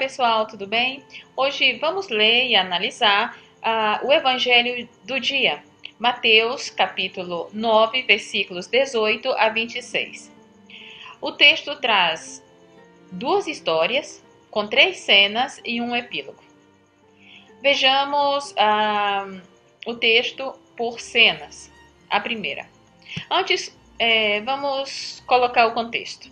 pessoal, tudo bem? Hoje vamos ler e analisar o Evangelho do dia, Mateus capítulo 9, versículos 18 a 26. O texto traz duas histórias com três cenas e um epílogo. Vejamos o texto por cenas. A primeira. Antes, vamos colocar o contexto.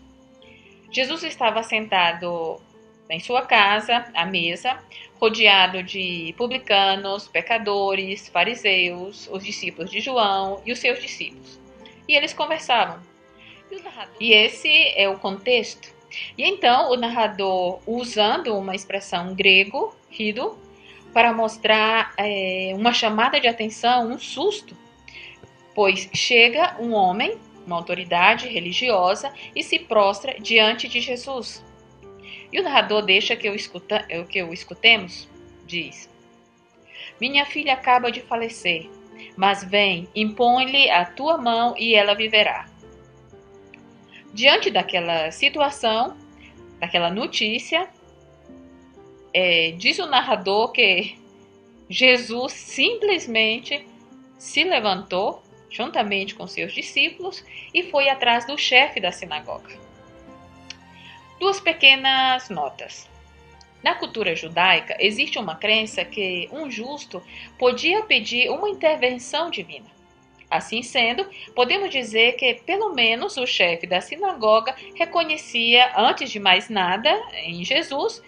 Jesus estava sentado em sua casa, à mesa, rodeado de publicanos, pecadores, fariseus, os discípulos de João e os seus discípulos. E eles conversavam. E esse é o contexto. E então o narrador, usando uma expressão grego, rido, para mostrar uma chamada de atenção, um susto, pois chega um homem, uma autoridade religiosa, e se prostra diante de Jesus. E o narrador deixa que o escutemos, diz: Minha filha acaba de falecer, mas vem, impõe-lhe a tua mão e ela viverá. Diante daquela situação, daquela notícia, diz o narrador que Jesus simplesmente se levantou, juntamente com seus discípulos, e foi atrás do chefe da sinagoga. Duas pequenas notas. Na cultura judaica, existe uma crença que um justo podia pedir uma intervenção divina. Assim sendo, podemos dizer que, pelo menos, o chefe da sinagoga reconhecia, antes de mais nada, em Jesus,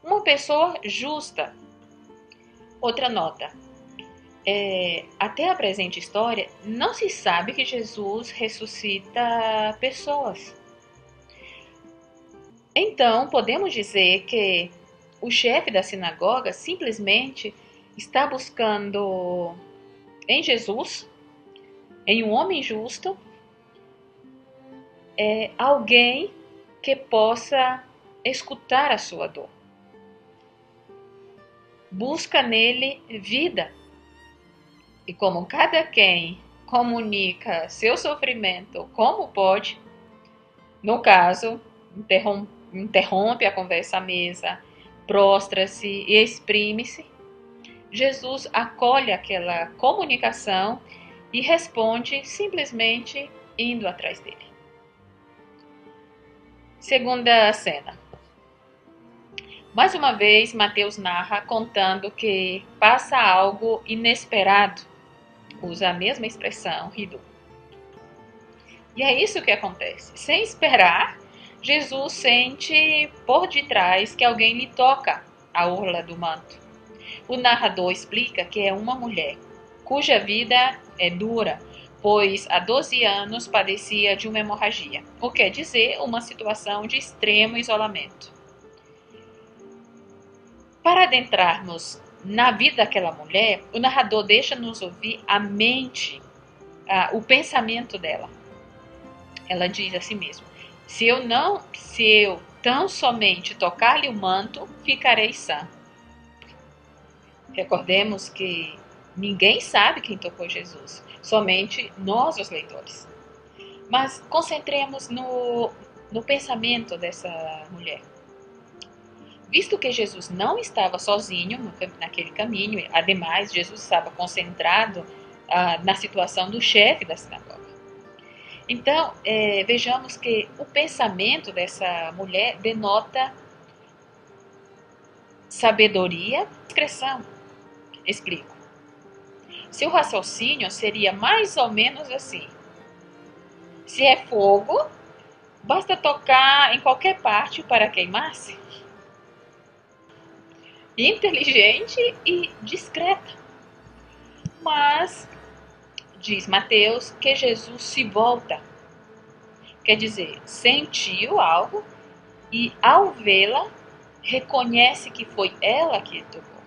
uma pessoa justa. Outra nota. Até a presente história, não se sabe que Jesus ressuscita pessoas. Então, podemos dizer que o chefe da sinagoga simplesmente está buscando em Jesus, em um homem justo, alguém que possa escutar a sua dor. Busca nele vida. E como cada quem comunica seu sofrimento como pode, no caso, interrompe a conversa à mesa, prostra-se e exprime-se, Jesus acolhe aquela comunicação e responde simplesmente indo atrás dele. Segunda cena. Mais uma vez, Mateus narra contando que passa algo inesperado. Usa a mesma expressão, rido. E é isso que acontece. Sem esperar, Jesus sente por detrás que alguém lhe toca a orla do manto. O narrador explica que é uma mulher, cuja vida é dura, pois há 12 anos padecia de uma hemorragia, o que quer dizer uma situação de extremo isolamento. Para adentrarmos na vida daquela mulher, o narrador deixa-nos ouvir a mente, o pensamento dela. Ela diz a si mesma: se eu tão somente tocar-lhe o manto, ficarei sã. Recordemos que ninguém sabe quem tocou Jesus, somente nós, os leitores. Mas concentremos no pensamento dessa mulher. Visto que Jesus não estava sozinho naquele caminho, ademais, Jesus estava concentrado na situação do chefe da sinagoga. Então, vejamos que o pensamento dessa mulher denota sabedoria e discrição. Explico. Seu raciocínio seria mais ou menos assim: se é fogo, basta tocar em qualquer parte para queimar-se. Inteligente e discreta. Mas, diz Mateus, que Jesus se volta. Quer dizer, sentiu algo e, ao vê-la, reconhece que foi ela que tocou.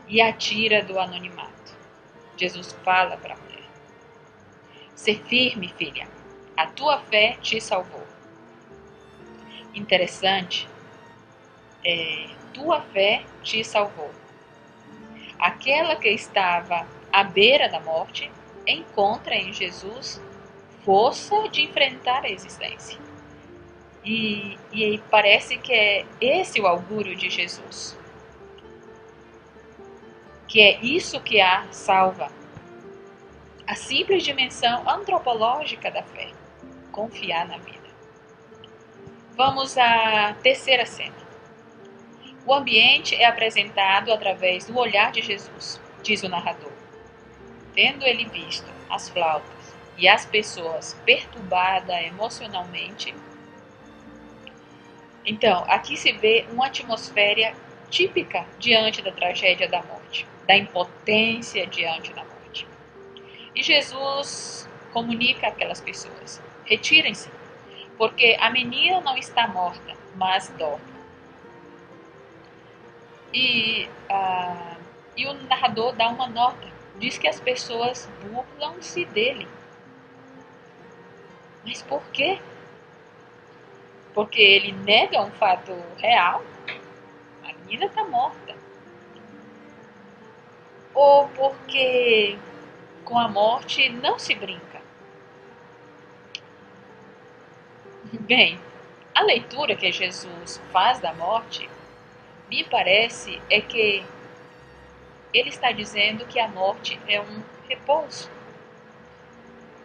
E a tira do anonimato. Jesus fala para a mulher: ser firme, filha, a tua fé te salvou. Interessante, tua fé te salvou. Aquela que estava à beira da morte encontra em Jesus força de enfrentar a existência. E parece que é esse o augúrio de Jesus. Que é isso que a salva. A simples dimensão antropológica da fé. Confiar na vida. Vamos à terceira cena. O ambiente é apresentado através do olhar de Jesus, diz o narrador. Tendo ele visto as flautas e as pessoas perturbadas emocionalmente, então aqui se vê uma atmosfera típica diante da tragédia da morte, da impotência diante da morte. E Jesus comunica àquelas pessoas: retirem-se, porque a menina não está morta, mas dorme. E o narrador dá uma nota, diz que as pessoas burlam-se dele. Mas por quê? Porque ele nega um fato real? A menina está morta. Ou porque com a morte não se brinca? Bem, a leitura que Jesus faz da morte, me parece, é que ele está dizendo que a morte é um repouso.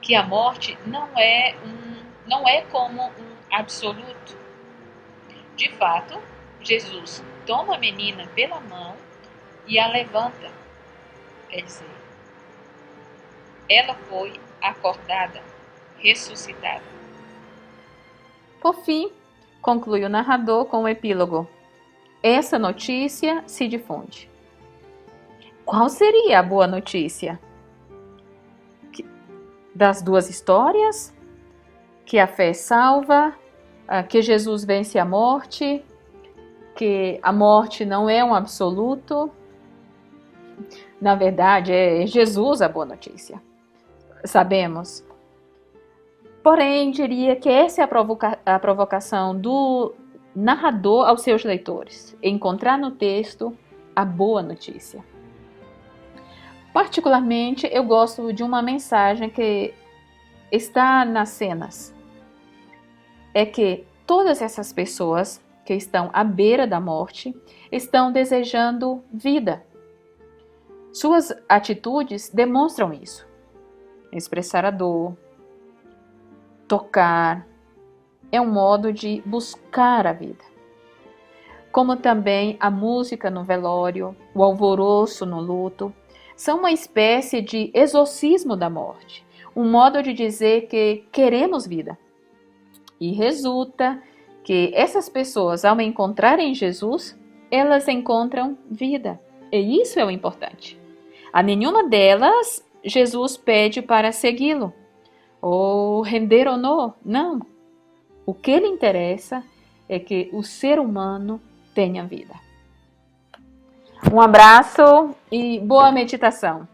Que a morte não é como um absoluto. De fato, Jesus toma a menina pela mão e a levanta. Quer dizer, ela foi acordada, ressuscitada. Por fim, conclui o narrador com o epílogo. Essa notícia se difunde. Qual seria a boa notícia? Das duas histórias? Que a fé salva, que Jesus vence a morte, que a morte não é um absoluto. Na verdade, é Jesus a boa notícia. Sabemos. Porém, diria que essa é a provocação do narrador aos seus leitores. Encontrar no texto a boa notícia. Particularmente, eu gosto de uma mensagem que está nas cenas. É que todas essas pessoas que estão à beira da morte estão desejando vida. Suas atitudes demonstram isso. Expressar a dor, tocar, é um modo de buscar a vida. Como também a música no velório, o alvoroço no luto, são uma espécie de exorcismo da morte, um modo de dizer que queremos vida. E resulta que essas pessoas, ao encontrarem Jesus, elas encontram vida. E isso é o importante. A nenhuma delas Jesus pede para segui-lo ou render honor. Não. O que lhe interessa é que o ser humano tenha vida. Um abraço e boa meditação.